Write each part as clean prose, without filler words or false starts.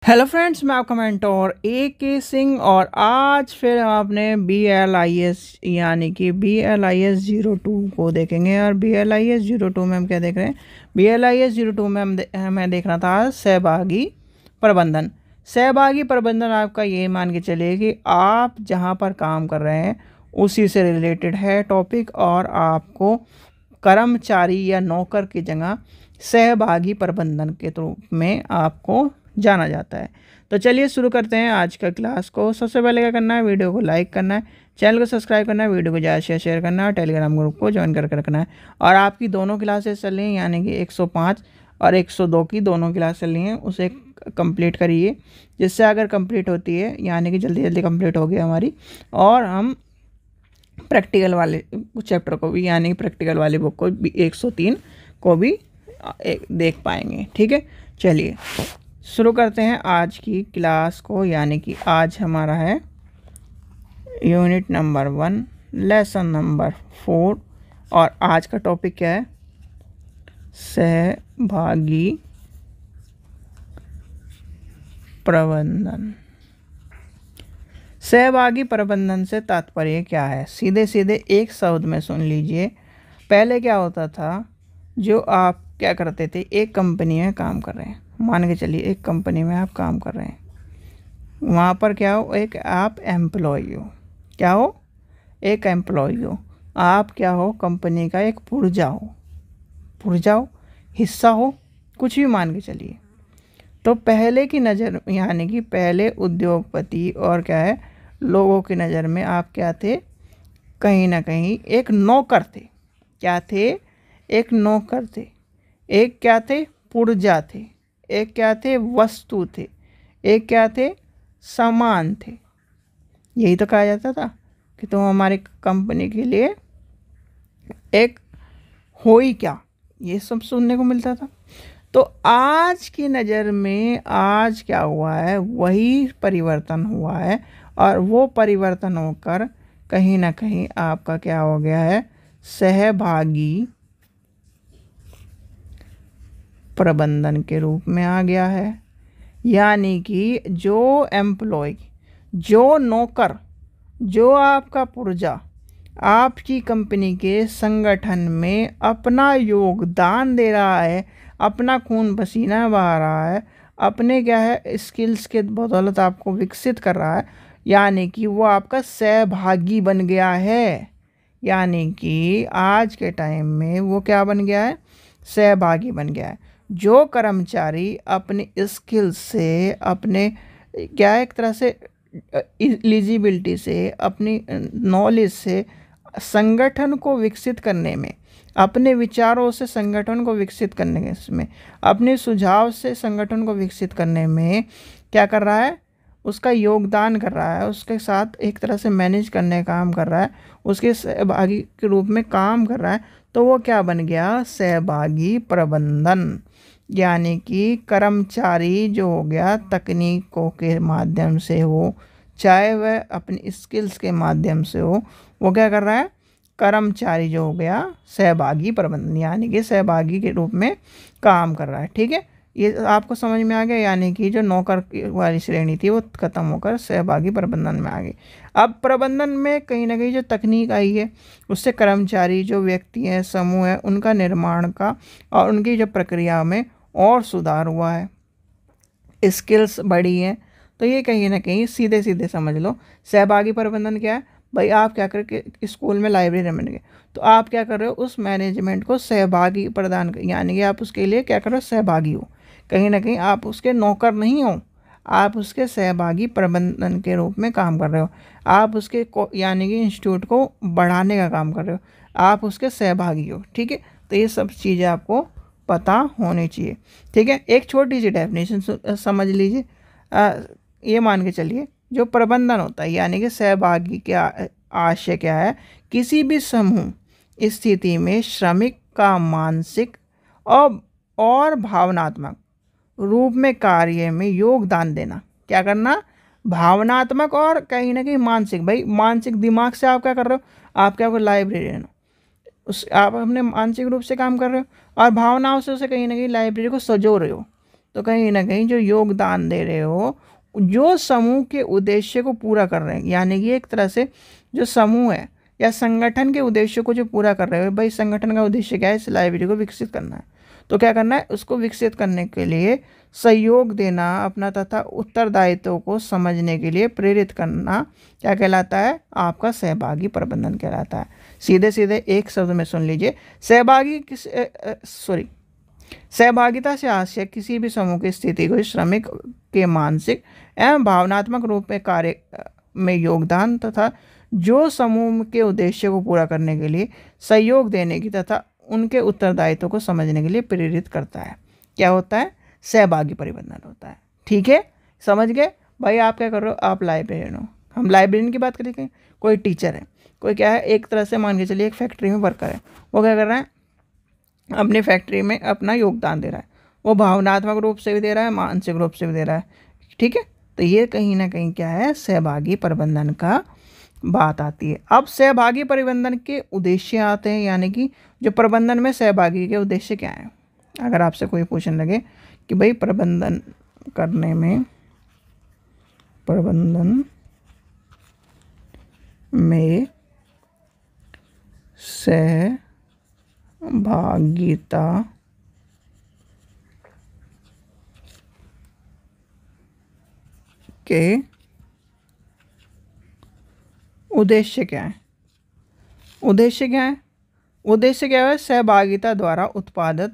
Hello friends, मैं आपका mentor AK Singh और आज फिर हम अपने BLIS यानी कि BLIS 02 को देखेंगे। और BLIS 02 में हम क्या देख रहे हैं? BLIS 02 में हमें देखना था सहभागी प्रबंधन। सहभागी प्रबंधन आपका ये मान के चलिए कि आप जहाँ पर काम कर रहे हैं उसी से रिलेटेड है टॉपिक, और आपको कर्मचारी या नौकर की जगह सहभागी प्रबंधन के रूप में आपको जाना जाता है। तो चलिए शुरू करते हैं आज का क्लास को। सबसे पहले क्या करना है, वीडियो को लाइक करना है, चैनल को सब्सक्राइब करना है, वीडियो को ज़्यादा से शेयर करना है, टेलीग्राम ग्रुप को ज्वाइन करके रखना है। और आपकी दोनों क्लासेस चल रही हैं, यानी कि 105 और 102 की दोनों क्लास चल रही हैं, उसे कंप्लीट करिए। जिससे अगर कंप्लीट होती है यानी कि जल्दी जल्दी कंप्लीट होगी हमारी, और हम प्रैक्टिकल वाले चैप्टर को भी यानी प्रैक्टिकल वाली बुक को भी 103 को भी देख पाएंगे। ठीक है, चलिए शुरू करते हैं आज की क्लास को। यानी कि आज हमारा है यूनिट नंबर 1 लेसन नंबर 4, और आज का टॉपिक क्या है? सहभागी प्रबंधन। सहभागी प्रबंधन से तात्पर्य क्या है? सीधे सीधे एक शब्द में सुन लीजिए। पहले क्या होता था, जो आप क्या करते थे, एक कंपनी में काम कर रहे हैं, मान के चलिए एक कंपनी में आप काम कर रहे हैं, वहाँ पर क्या हो, एक आप एम्प्लॉय हो। क्या हो? एक एम्प्लॉय हो। आप क्या हो? कंपनी का एक पुर्जा हो, हिस्सा हो, कुछ भी मान के चलिए। तो पहले की नज़र यानी कि पहले उद्योगपति और क्या है, लोगों की नज़र में आप क्या थे? कहीं ना कहीं एक नौकर थे। क्या थे? एक नौकर थे। एक क्या थे? पुर्जा थे। एक क्या थे? वस्तु थे। एक क्या थे? सामान थे। यही तो कहा जाता था कि तुम हमारी कंपनी के लिए एक हो ही क्या, ये सब सुनने को मिलता था। तो आज की नज़र में आज क्या हुआ है, वही परिवर्तन हुआ है, और वो परिवर्तन होकर कहीं ना कहीं आपका क्या हो गया है? सहभागी प्रबंधन के रूप में आ गया है। यानी कि जो एम्प्लॉय, जो नौकर, जो आपका पुर्जा आपकी कंपनी के संगठन में अपना योगदान दे रहा है, अपना खून पसीना बहा रहा है, अपने क्या है स्किल्स के बदौलत आपको विकसित कर रहा है, यानी कि वो आपका सहभागी बन गया है। यानी कि आज के टाइम में वो क्या बन गया है? सहभागी बन गया है। जो कर्मचारी अपने स्किल्स से, अपने क्या है एक तरह से एलिजिबिलिटी से, अपनी नॉलेज से संगठन को विकसित करने में, अपने विचारों से संगठन को विकसित करने में, अपने सुझाव से संगठन को विकसित करने में क्या कर रहा है? उसका योगदान कर रहा है, उसके साथ एक तरह से मैनेज करने का काम कर रहा है, उसके सहभागी के रूप में काम कर रहा है। तो वो क्या बन गया? सहभागी प्रबंधन। यानी कि कर्मचारी जो हो गया तकनीकों के माध्यम से हो, चाहे वह अपनी स्किल्स के माध्यम से हो, वो क्या कर रहा है? कर्मचारी जो हो गया सहभागी प्रबंधन, यानी कि सहभागी के रूप में काम कर रहा है। ठीक है, ये आपको समझ में आ गया। यानी कि जो नौकर वाली श्रेणी थी वो खत्म होकर सहभागी प्रबंधन में आ गई। अब प्रबंधन में कहीं ना कहीं जो तकनीक आई है, उससे कर्मचारी जो व्यक्ति हैं, समूह है, उनका निर्माण का और उनकी जो प्रक्रिया में और सुधार हुआ है, स्किल्स बढ़ी हैं। तो ये कहीं ना कहीं सीधे सीधे समझ लो, सहभागी प्रबंधन क्या है भाई? आप क्या करके स्कूल में लाइब्रेरी में गए, तो आप क्या कर रहे हो? उस मैनेजमेंट को सहभागी प्रदान कर, यानी कि आप उसके लिए क्या कर रहे हो? सहभागी हो। कहीं ना कहीं आप उसके नौकर नहीं हो, आप उसके सहभागी प्रबंधन के रूप में काम कर रहे हो। आप उसके यानी कि इंस्टीट्यूट को बढ़ाने का काम कर रहे हो, आप उसके सहभागी हो। ठीक है, तो ये सब चीज़ें आपको पता होनी चाहिए। ठीक है, एक छोटी सी डेफिनेशन समझ लीजिए। ये मान के चलिए, जो प्रबंधन होता है यानी कि सहभागी क्या आशय क्या है? किसी भी समूह स्थिति में श्रमिक का मानसिक और भावनात्मक रूप में कार्य में योगदान देना। क्या करना? भावनात्मक और कहीं ना कहीं मानसिक। भाई मानसिक दिमाग से आप क्या कर रहे हो? आप क्या हो? लाइब्रेरियन हो। आप अपने मानसिक रूप से काम कर रहे हो, और भावनाओं से उसे कहीं ना कहीं लाइब्रेरी को सजो रहे हो। तो कहीं ना कहीं जो योगदान दे रहे हो, जो समूह के उद्देश्य को पूरा कर रहे हैं, यानी कि एक तरह से जो समूह है या संगठन के उद्देश्य को जो पूरा कर रहे हो, भाई संगठन का उद्देश्य क्या है, इस लाइब्रेरी को विकसित करना है, तो क्या करना है, उसको विकसित करने के लिए सहयोग देना अपना तथा उत्तरदायित्व को समझने के लिए प्रेरित करना क्या कहलाता है, आपका सहभागी प्रबंधन कहलाता है। सीधे सीधे एक शब्द में सुन लीजिए, सहभागिता से आशय किसी भी समूह की स्थिति को श्रमिक के मानसिक एवं भावनात्मक रूप में कार्य में योगदान तथा जो समूह के उद्देश्य को पूरा करने के लिए सहयोग देने की तथा उनके उत्तरदायित्व को समझने के लिए प्रेरित करता है। क्या होता है, सहभागी परिबंधन होता है। ठीक है, समझ गए भाई। आप क्या कर रहे हो, आप लाइब्रेरियन हो, हम लाइब्रेरियन की बात करेंगे। कोई टीचर है, कोई क्या है, एक तरह से मान के चलिए एक फैक्ट्री में वर्कर है, वो क्या कर रहा है, अपनी फैक्ट्री में अपना योगदान दे रहा है, वो भावनात्मक रूप से भी दे रहा है, मानसिक रूप से भी दे रहा है। ठीक है, तो ये कहीं ना कहीं क्या है, सहभागी प्रबंधन का बात आती है। अब सहभागी प्रबंधन के उद्देश्य आते हैं, यानी कि जो प्रबंधन में सहभागी के उद्देश्य क्या है। अगर आपसे कोई पूछने लगे कि भाई प्रबंधन करने में सहभागिता के उद्देश्य क्या है, उद्देश्य क्या है, उद्देश्य क्या है, सहभागिता द्वारा उत्पादन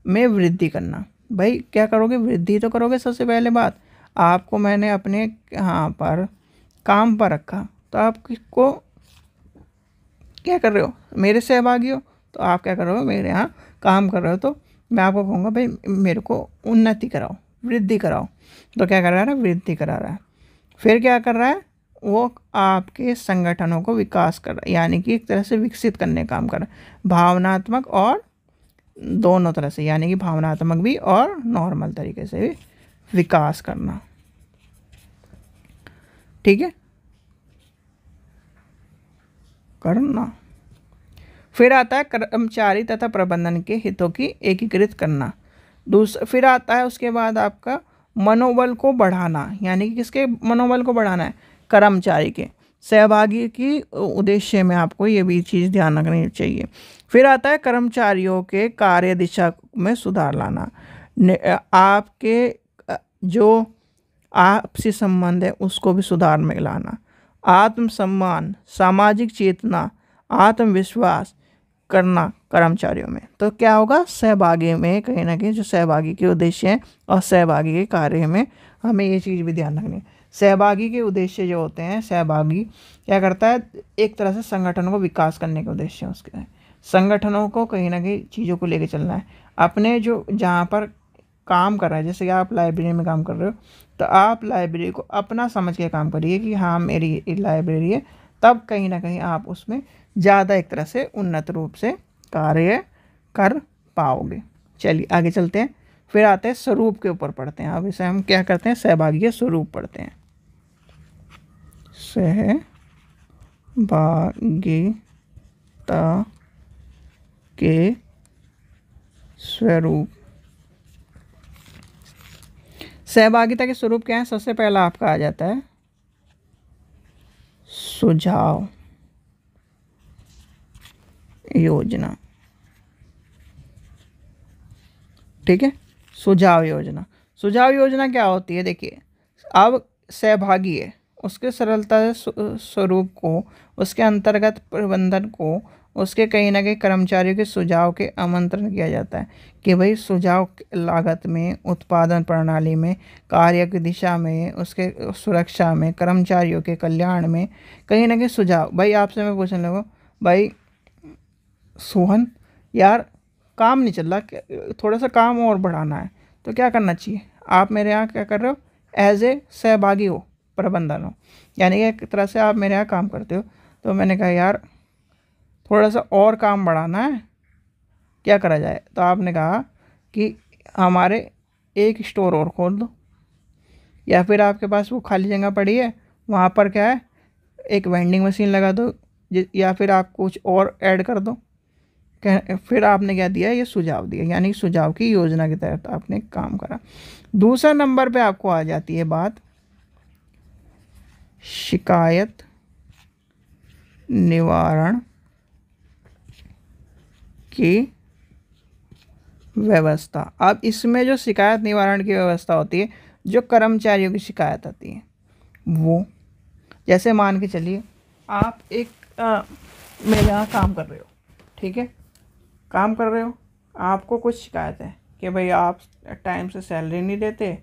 में वृद्धि करना। भाई क्या करोगे, वृद्धि तो करोगे। सबसे पहले बात, आपको मैंने अपने यहाँ पर काम पर रखा, तो आप किसको क्या कर रहे हो, मेरे सहभागी हो, तो आप क्या कर रहे हो, मेरे यहाँ काम कर रहे हो, तो मैं आपको कहूँगा भाई मेरे को उन्नति कराओ, वृद्धि कराओ। तो क्या कर रहा है ना, वृद्धि करा रहा है। फिर क्या कर रहा है, वो आपके संगठनों को विकास कर रहा है, यानी कि एक तरह से विकसित करने का काम कर रहा है, भावनात्मक और दोनों तरह से, यानी कि भावनात्मक भी और नॉर्मल तरीके से भी विकास करना। ठीक है, करना। फिर आता है कर्मचारी तथा प्रबंधन के हितों की एकीकृत करना। फिर आता है उसके बाद आपका मनोबल को बढ़ाना, यानी कि किसके मनोबल को बढ़ाना है, कर्मचारी के। सहभागी की उद्देश्य में आपको ये भी चीज़ ध्यान रखनी चाहिए। फिर आता है कर्मचारियों के कार्य दिशा में सुधार लाना, आपके जो आपसी संबंध है उसको भी सुधार में लाना, आत्मसम्मान, सामाजिक चेतना, आत्मविश्वास करना कर्मचारियों में। तो क्या होगा, सहभागी में कहीं ना कहीं जो सहभागी के उद्देश्य हैं और सहभागी के कार्य में हमें ये चीज़ भी ध्यान रखनी है। सहभागी के उद्देश्य जो होते हैं, सहभागी क्या करता है, एक तरह से संगठन को विकास करने के उद्देश्य है उसके, संगठनों को कहीं ना कहीं चीज़ों को लेके चलना है। अपने जो जहाँ पर काम कर रहे हैं, जैसे कि आप लाइब्रेरी में काम कर रहे हो, तो आप लाइब्रेरी को अपना समझ के काम करिए कि हाँ मेरी लाइब्रेरी है, तब कहीं ना कहीं आप उसमें ज़्यादा एक तरह से उन्नत रूप से कार्य कर पाओगे। चलिए आगे चलते हैं। फिर आते हैं स्वरूप के ऊपर पढ़ते हैं। अब इसे हम क्या करते हैं, सहभागी के स्वरूप पढ़ते हैं। सहभागिता के स्वरूप, सहभागिता के स्वरूप क्या है, सबसे पहला आपका आ जाता है सुझाव योजना। ठीक है, सुझाव योजना। सुझाव योजना क्या होती है, देखिए अब सहभागी है, उसके सरलता स्वरूप को, उसके अंतर्गत प्रबंधन को, उसके कहीं ना कहीं कर्मचारियों के सुझाव के आमंत्रण किया जाता है कि भाई सुझाव लागत में, उत्पादन प्रणाली में, कार्य की दिशा में, उसके सुरक्षा में, कर्मचारियों के कल्याण में कहीं ना कहीं सुझाव। भाई आपसे मैं पूछने लगा, भाई सोहन यार काम नहीं चल रहा, थोड़ा सा काम और बढ़ाना है, तो क्या करना चाहिए, आप मेरे यहाँ क्या कर रहे हो, एज ए सहभागी हो, प्रबंधन हो, यानी कि एक तरह से आप मेरे यहाँ काम करते हो। तो मैंने कहा यार थोड़ा सा और काम बढ़ाना है, क्या करा जाए, तो आपने कहा कि हमारे एक स्टोर और खोल दो, या फिर आपके पास वो खाली जगह पड़ी है वहाँ पर क्या है एक वेंडिंग मशीन लगा दो, या फिर आप कुछ और ऐड कर दो। फिर आपने क्या दिया, ये सुझाव दिया, यानी सुझाव की योजना के तहत आपने काम करा। दूसरा नंबर पे आपको आ जाती है बात शिकायत निवारण की व्यवस्था। अब इसमें जो शिकायत निवारण की व्यवस्था होती है, जो कर्मचारियों की शिकायत आती है, वो जैसे मान के चलिए आप एक मेरे यहाँ काम कर रहे हो, ठीक है, काम कर रहे हो, आपको कुछ शिकायत है कि भाई आप टाइम से सैलरी नहीं देते,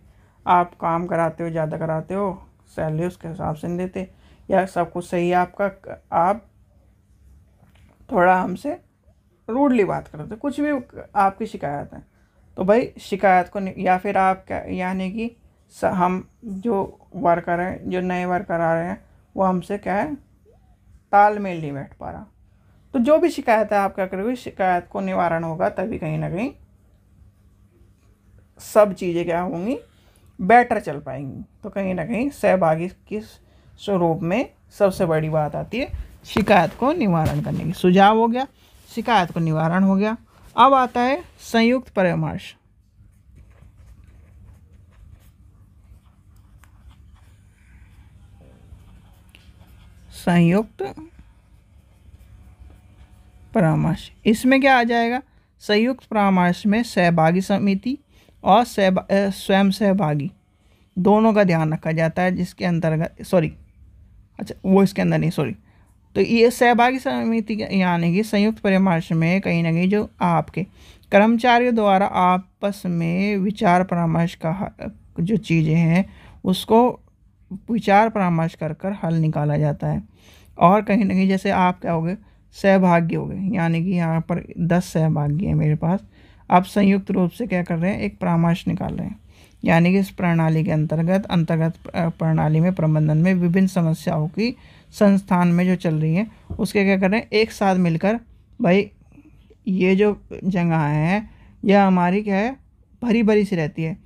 आप काम कराते हो ज़्यादा कराते हो, सैलरी उसके हिसाब से नहीं देते, या सब कुछ सही है आपका, आप थोड़ा हमसे रूडली बात करते, कुछ भी आपकी शिकायत है, तो भाई शिकायत को या फिर आप क्या, यानी कि हम जो वर्कर हैं, जो नए वर्कर आ रहे हैं, वो हमसे क्या है तालमेल नहीं बैठ पा रहा, तो जो भी शिकायत है आप क्या करोगे, शिकायत को निवारण होगा, तभी कहीं ना कहीं सब चीज़ें क्या होंगी, बेटर चल पाएंगी। तो कहीं ना कहीं सहभागी के स्वरूप में सबसे बड़ी बात आती है शिकायत को निवारण करने की। सुझाव हो गया, शिकायत को निवारण हो गया। अब आता है संयुक्त परामर्श। संयुक्त परामर्श, इसमें क्या आ जाएगा, संयुक्त परामर्श में सहभागी समिति और स्वयं सहभागी दोनों का ध्यान रखा जाता है, जिसके अंतर्गत अच्छा वो इसके अंदर नहीं, तो ये सहभागी समिति यानी कि संयुक्त परामर्श में कहीं ना कहीं जो आपके कर्मचारियों द्वारा आपस में विचार परामर्श का जो चीज़ें हैं उसको विचार परामर्श कर हल निकाला जाता है। और कहीं ना कहीं जैसे आप क्या हो गए, सहभागी हो गए, यानी कि यहाँ पर 10 सहभागी हैं मेरे पास, आप संयुक्त रूप से क्या कर रहे हैं, एक परामर्श निकाल रहे हैं, यानी कि इस प्रणाली के अंतर्गत प्रणाली में प्रबंधन में विभिन्न समस्याओं की संस्थान में जो चल रही हैं उसके क्या कर रहे हैं, एक साथ मिलकर भाई ये जो जगह है यह हमारी क्या है भरी भरी सी रहती है,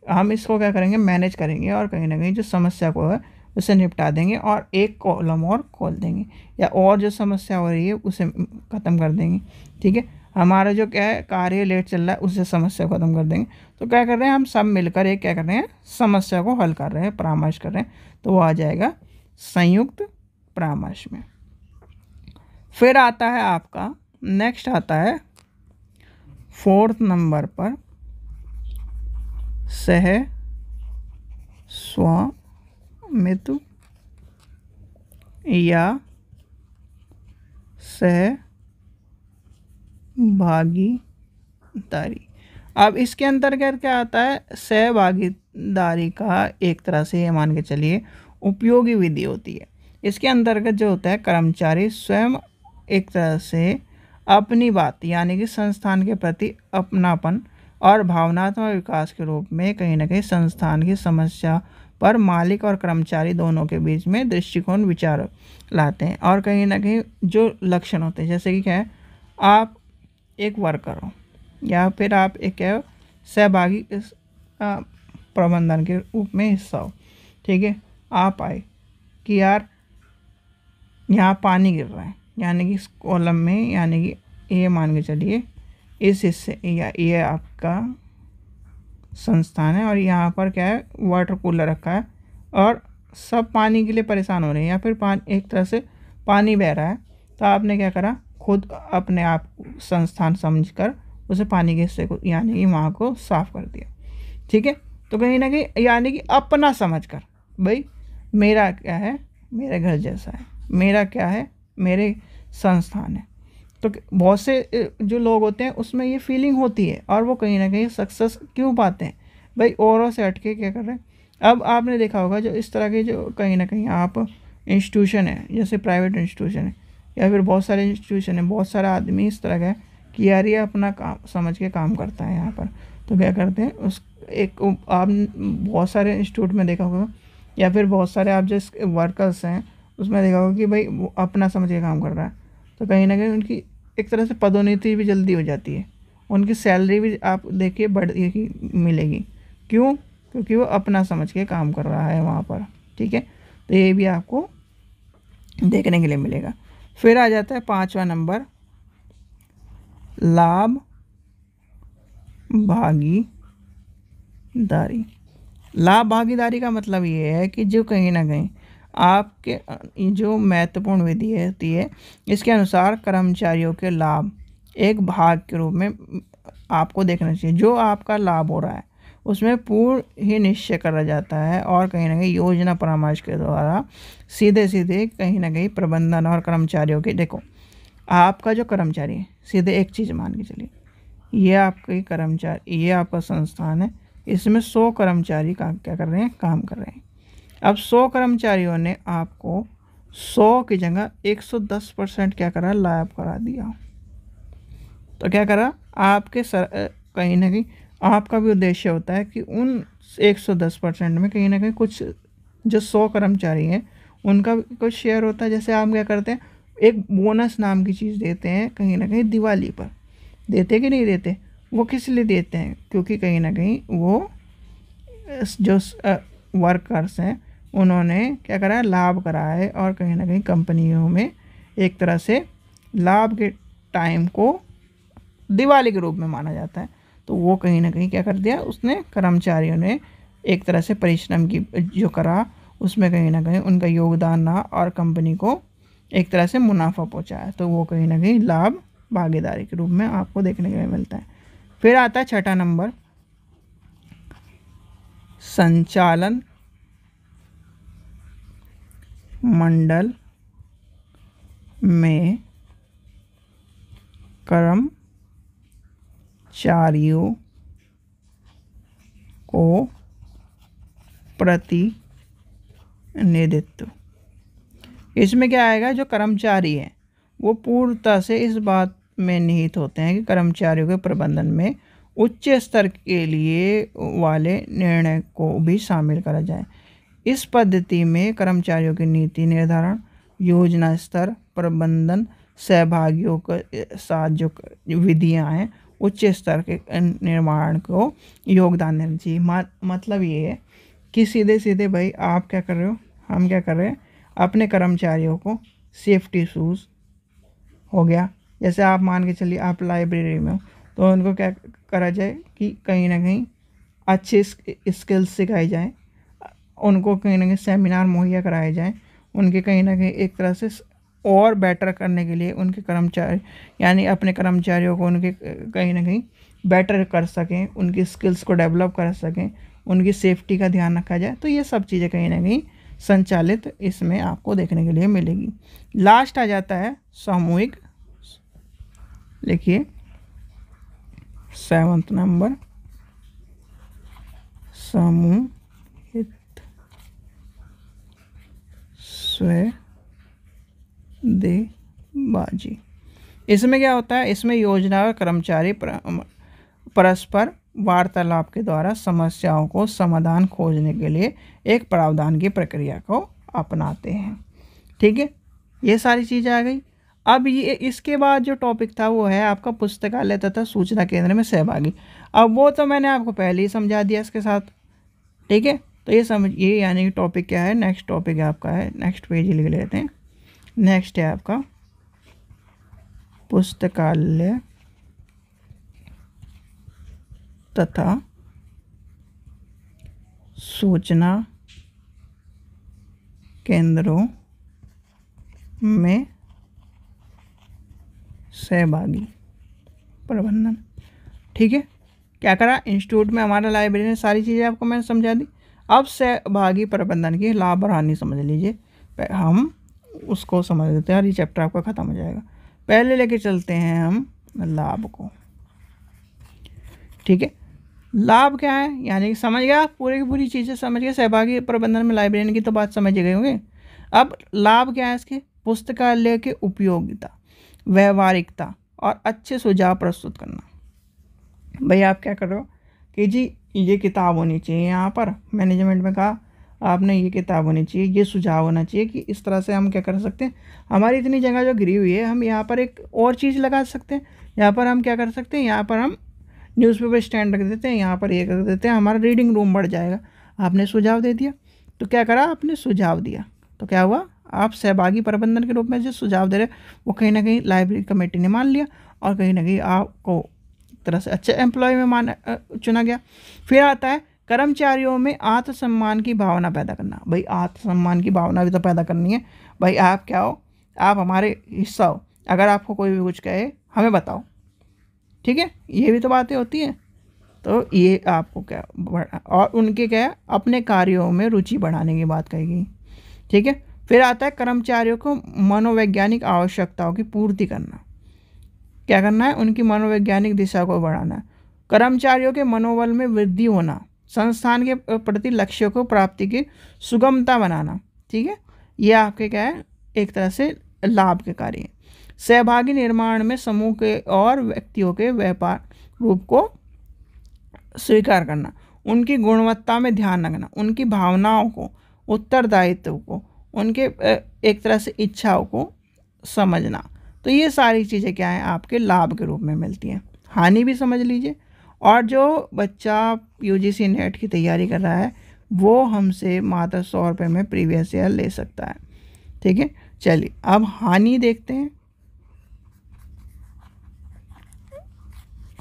हम इसको क्या करेंगे, मैनेज करेंगे और कहीं ना कहीं जो समस्या को है उसे निपटा देंगे और एक कॉलम और खोल देंगे, या और जो समस्या हो रही है उसे ख़त्म कर देंगे। ठीक है, हमारा जो क्या है कार्य लेट चल रहा है उससे समस्या को ख़त्म कर देंगे। तो क्या कर रहे हैं, हम सब मिलकर एक क्या कर रहे हैं, समस्या को हल कर रहे हैं, परामर्श कर रहे हैं, तो वो आ जाएगा संयुक्त परामर्श में। फिर आता है आपका नेक्स्ट आता है 4th नंबर पर सह स्वामित्व या सहभागीदारी। अब इसके अंतर्गत क्या आता है, सहभागीदारी का एक तरह से ये मान के चलिए उपयोगी विधि होती है। इसके अंतर्गत जो होता है कर्मचारी स्वयं एक तरह से अपनी बात यानी कि संस्थान के प्रति अपनापन और भावनात्मक विकास के रूप में कहीं ना कहीं संस्थान की समस्या पर मालिक और कर्मचारी दोनों के बीच में दृष्टिकोण विचार लाते हैं। और कहीं ना कहीं जो लक्षण होते हैं, जैसे कि क्या है, आप एक वर्कर हो या फिर आप एक क्या हो सहभागी प्रबंधन के रूप में हिस्सा हो, ठीक है, आप आए कि यार यहाँ पानी गिर रहा है, यानी कि इस कॉलम में, यानी कि ये मान के चलिए इस हिस्से या ये आपका संस्थान है और यहाँ पर क्या है वाटर कूलर रखा है और सब पानी के लिए परेशान हो रहे हैं या फिर एक तरह से पानी बह रहा है, तो आपने क्या करा, खुद अपने आप संस्थान समझकर उसे पानी के हिस्से को यानी कि वहाँ को साफ कर दिया। ठीक है, तो कहीं ना कहीं यानी कि अपना समझकर भाई मेरा क्या है, मेरे घर जैसा है, मेरा क्या है, मेरे संस्थान है। तो बहुत से जो लोग होते हैं उसमें ये फीलिंग होती है और वो कहीं ना कहीं सक्सेस क्यों पाते हैं, भाई औरों से हटके क्या कर रहे हैं। अब आपने देखा होगा जो इस तरह के जो कहीं ना कहीं आप इंस्टीट्यूशन है, जैसे प्राइवेट इंस्टीट्यूशन है या फिर बहुत सारे इंस्टीट्यूशन है, बहुत सारा आदमी इस तरह का है कि यार ये अपना काम समझ के काम करता है यहाँ पर, तो क्या करते हैं उस एक आप बहुत सारे इंस्टीट्यूट में देखा होगा या फिर बहुत सारे आप जिस वर्कर्स हैं उसमें देखा होगा कि भाई वो अपना समझ के काम कर रहा है, तो कहीं ना कहीं उनकी एक तरह से पदोन्नति भी जल्दी हो जाती है, उनकी सैलरी भी आप देखिए बढ़ मिलेगी। क्यों? क्योंकि वो अपना समझ के काम कर रहा है वहाँ पर। ठीक है, तो ये भी आपको देखने के लिए मिलेगा। फिर आ जाता है 5वां नंबर लाभ भागीदारी। लाभ भागीदारी का मतलब ये है कि जो कहीं ना कहीं आपके जो महत्वपूर्ण विधि होती है, इसके अनुसार कर्मचारियों के लाभ एक भाग के रूप में आपको देखना चाहिए। जो आपका लाभ हो रहा है उसमें पूर्ण ही निश्चय करा जाता है और कहीं ना कहीं योजना परामर्श के द्वारा सीधे सीधे कहीं ना कहीं प्रबंधन और कर्मचारियों के, देखो आपका जो कर्मचारी है, सीधे एक चीज़ मान के चलिए, ये आपके कर्मचारी, ये आपका संस्थान है, इसमें 100 कर्मचारी क्या कर रहे हैं, काम कर रहे हैं। अब 100 कर्मचारियों ने आपको 100 की जगह 110% क्या करा, लाभ करा दिया। तो क्या करा आपके कहीं ना कहीं आपका भी उद्देश्य होता है कि उन 110% में कहीं ना कहीं कुछ जो 100 कर्मचारी हैं उनका कुछ शेयर होता है। जैसे आप क्या करते हैं, एक बोनस नाम की चीज़ देते हैं कहीं ना कहीं दिवाली पर, देते कि नहीं देते? वो किस लिए देते हैं? क्योंकि कहीं ना कहीं वो जो वर्कर्स हैं उन्होंने क्या करा है, लाभ करा है और कहीं ना कहीं कंपनियों में एक तरह से लाभ के टाइम को दिवाली के रूप में माना जाता है। तो वो कहीं ना कहीं क्या कर दिया, उसने कर्मचारियों ने एक तरह से परिश्रम की जो करा उसमें कहीं ना कहीं उनका योगदान रहा और कंपनी को एक तरह से मुनाफा पहुंचाया। तो वो कहीं ना कहीं लाभ भागीदारी के रूप में आपको देखने के लिए मिलता है। फिर आता है छठा नंबर, संचालन मंडल में कर्मचारियों को प्रतिनिधित्व। इसमें क्या आएगा, जो कर्मचारी हैं वो पूर्णतः से इस बात में निहित होते हैं कि कर्मचारियों के प्रबंधन में उच्च स्तर के लिए वाले निर्णय को भी शामिल करा जाए। इस पद्धति में कर्मचारियों की नीति निर्धारण, योजना स्तर, प्रबंधन, सहभागियों के साथ जो विधियां हैं, उच्च स्तर के निर्माण को योगदान देना चाहिए। मतलब ये है कि सीधे सीधे भाई आप क्या कर रहे हो, हम क्या कर रहे हैं, अपने कर्मचारियों को सेफ्टी शूज़ हो गया, जैसे आप मान के चलिए आप लाइब्रेरी में हो तो उनको क्या करा जाए कि कहीं ना कहीं अच्छे स्किल्स सिखाई जाए, उनको कहीं ना कहीं सेमिनार मुहैया कराए जाएं, उनके कहीं ना कहीं एक तरह से और बेटर करने के लिए उनके कर्मचारी यानी अपने कर्मचारियों को उनके कहीं ना कहीं बेटर कर सकें, उनकी स्किल्स को डेवलप कर सकें, उनकी सेफ्टी का ध्यान रखा जाए। तो ये सब चीज़ें कहीं ना कहीं संचालित इसमें आपको देखने के लिए मिलेगी। लास्ट आ जाता है सामूहिक, लिखिए 7वां नंबर, सामूहिक सौदेबाजी। इसमें क्या होता है, इसमें योजना और कर्मचारी परस्पर वार्तालाप के द्वारा समस्याओं को समाधान खोजने के लिए एक प्रावधान की प्रक्रिया को अपनाते हैं। ठीक है, ये सारी चीज़ें आ गई। अब ये इसके बाद जो टॉपिक था वो है आपका पुस्तकालय तथा सूचना केंद्र में सहभागी। अब वो तो मैंने आपको पहले ही समझा दिया इसके साथ। ठीक है, तो ये समझिए यानी कि टॉपिक क्या है, नेक्स्ट टॉपिक आपका है, नेक्स्ट पेज लिख लेते हैं। नेक्स्ट है आपका पुस्तकालय तथा सूचना केंद्रों में सहभागी प्रबंधन। ठीक है, क्या करा, इंस्टीट्यूट में हमारा लाइब्रेरी ने सारी चीज़ें आपको मैंने समझा दी। अब सहभागी प्रबंधन की लाभ और हानि समझ लीजिए, हम उसको समझ लेते हैं और ये चैप्टर आपका ख़त्म हो जाएगा। पहले लेके चलते हैं हम लाभ को। ठीक है, लाभ क्या है, यानी कि समझ गया, पूरी की पूरी चीज़ें समझ गए, सहभागी प्रबंधन में लाइब्रेरी की तो बात समझ गए होंगे। अब लाभ क्या है इसके, पुस्तकालय की उपयोगिता, व्यवहारिकता और अच्छे सुझाव प्रस्तुत करना। भाई आप क्या कर रहे हो कि जी ये किताब होनी चाहिए, यहाँ पर मैनेजमेंट में कहा आपने ये किताब होनी चाहिए, ये सुझाव होना चाहिए कि इस तरह से हम क्या कर सकते हैं, हमारी इतनी जगह जो घिरी हुई है हम यहाँ पर एक और चीज़ लगा सकते हैं। यहाँ पर हम क्या कर सकते हैं, यहाँ पर हम न्यूज़पेपर स्टैंड रख देते हैं, यहाँ पर ये रख देते हैं, हमारा रीडिंग रूम बढ़ जाएगा। आपने सुझाव दे दिया, तो क्या करा आपने सुझाव दिया, तो क्या हुआ, आप सहभागी प्रबंधन के रूप में जो सुझाव दे रहे वो कहीं ना कहीं लाइब्रेरी कमेटी ने मान लिया और कहीं ना कहीं आपको एक तरह से अच्छे एम्प्लॉय में चुना गया। फिर आता है कर्मचारियों में आत्मसम्मान की भावना पैदा करना। भाई आत्मसम्मान की भावना भी तो पैदा करनी है। भाई आप क्या हो, आप हमारे हिस्सा हो, अगर आपको कोई भी कुछ कहे हमें बताओ, ठीक है, ये भी तो बातें होती हैं। तो ये आपको क्या और उनके क्या है, अपने कार्यों में रुचि बढ़ाने की बात कही गई, ठीक है। फिर आता है कर्मचारियों को मनोवैज्ञानिक आवश्यकताओं की पूर्ति करना। क्या करना है, उनकी मनोवैज्ञानिक दिशा को बढ़ाना, कर्मचारियों के मनोबल में वृद्धि होना, संस्थान के प्रति लक्ष्यों को प्राप्ति की सुगमता बनाना, ठीक है। ये आपके क्या है, एक तरह से लाभ के कार्य हैं। सहभागी निर्माण में समूह के और व्यक्तियों के व्यापार रूप को स्वीकार करना, उनकी गुणवत्ता में ध्यान रखना, उनकी भावनाओं को, उत्तरदायित्व को, उनके एक तरह से इच्छाओं को समझना। तो ये सारी चीज़ें क्या हैं, आपके लाभ के रूप में मिलती हैं। हानि भी समझ लीजिए। और जो बच्चा यूजीसी नेट की तैयारी कर रहा है वो हमसे मात्र 100 रुपये में प्रीवियस ईयर ले सकता है, ठीक है। चलिए अब हानि देखते हैं।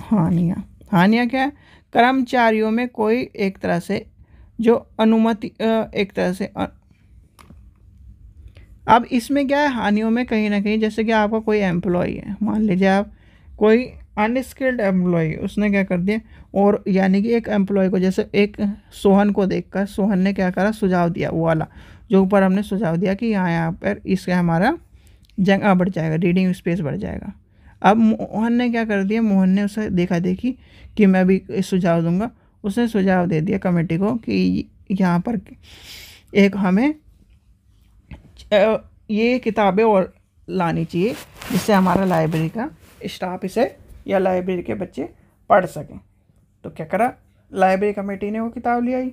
हानियाँ क्या है, कर्मचारियों में कोई एक तरह से जो अनुमति एक तरह से अब इसमें क्या है, हानियों में कहीं ना कहीं जैसे कि आपका कोई एम्प्लॉय है, मान लीजिए आप कोई अनस्किल्ड एम्प्लॉय, उसने क्या कर दिया, और यानी कि एक एम्प्लॉय को, जैसे एक सोहन को देखकर सोहन ने क्या करा, सुझाव दिया, वो वाला जो ऊपर हमने सुझाव दिया कि यहाँ पर इससे हमारा जगह बढ़ जाएगा, रीडिंग स्पेस बढ़ जाएगा। अब मोहन ने क्या कर दिया, मोहन ने उसे देखा देखी कि मैं भी सुझाव दूंगा, उसने सुझाव दे दिया कमेटी को कि यहाँ पर एक हमें ये किताबें और लानी चाहिए जिससे हमारा लाइब्रेरी का स्टाफ इसे या लाइब्रेरी के बच्चे पढ़ सकें। तो क्या करा, लाइब्रेरी कमेटी ने वो किताब ले आई।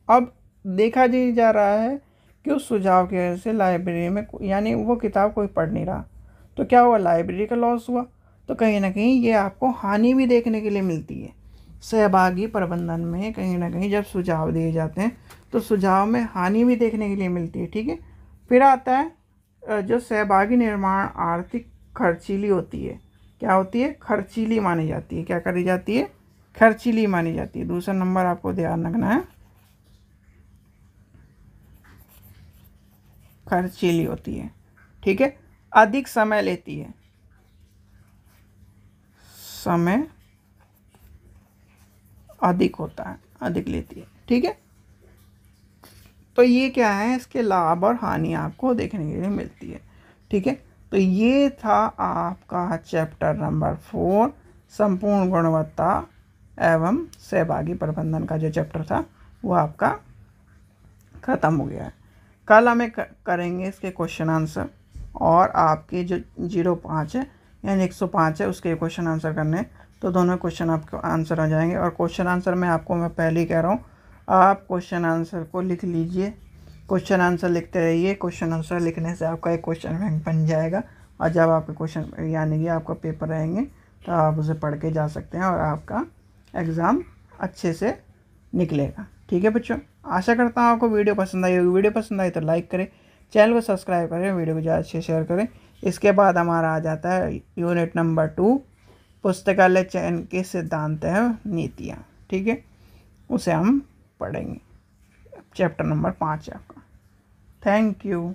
अब देखा जा रहा है कि उस सुझाव की वजह से लाइब्रेरी में यानी वो किताब कोई पढ़ नहीं रहा, तो क्या हुआ, लाइब्रेरी का लॉस हुआ। तो कहीं ना कहीं ये आपको हानि भी देखने के लिए मिलती है। सहभागी प्रबंधन में कहीं ना कहीं जब सुझाव दिए जाते हैं तो सुझाव में हानि भी देखने के लिए मिलती है, ठीक है। फिर आता है जो सहभागी निर्माण आर्थिक खर्चीली होती है। क्या होती है, खर्चीली मानी जाती है। क्या करी जाती है, खर्चीली मानी जाती है। दूसरा नंबर आपको ध्यान रखना है, खर्चीली होती है, ठीक है। अधिक समय लेती है, समय अधिक होता है, अधिक लेती है, ठीक है। तो ये क्या है, इसके लाभ और हानि आपको देखने के लिए मिलती है, ठीक है। तो ये था आपका चैप्टर नंबर 4 संपूर्ण गुणवत्ता एवं सहभागी प्रबंधन का जो चैप्टर था वो आपका ख़त्म हो गया है। कल हमें करेंगे इसके क्वेश्चन आंसर, और आपके जो 05 है यानी 105 है उसके क्वेश्चन आंसर करने, तो दोनों क्वेश्चन आपको आंसर हो जाएंगे। और क्वेश्चन आंसर में आपको मैं पहले ही कह रहा हूँ, आप क्वेश्चन आंसर को लिख लीजिए, क्वेश्चन आंसर लिखते रहिए। क्वेश्चन आंसर लिखने से आपका एक क्वेश्चन बैंक बन जाएगा, और जब आपके क्वेश्चन यानी कि आपका पेपर रहेंगे तो आप उसे पढ़ के जा सकते हैं और आपका एग्ज़ाम अच्छे से निकलेगा, ठीक है बच्चों। आशा करता हूँ आपको वीडियो पसंद आई होगी। वीडियो पसंद आई तो लाइक करें, चैनल को सब्सक्राइब करें, वीडियो को ज़्यादा से शेयर करें। इसके बाद हमारा आ जाता है यूनिट नंबर 2 पुस्तकालय चयन के सिद्धांत है नीतियाँ, ठीक है, उसे हम पढ़ेंगे। चैप्टर नंबर 5 है आपका। Thank you.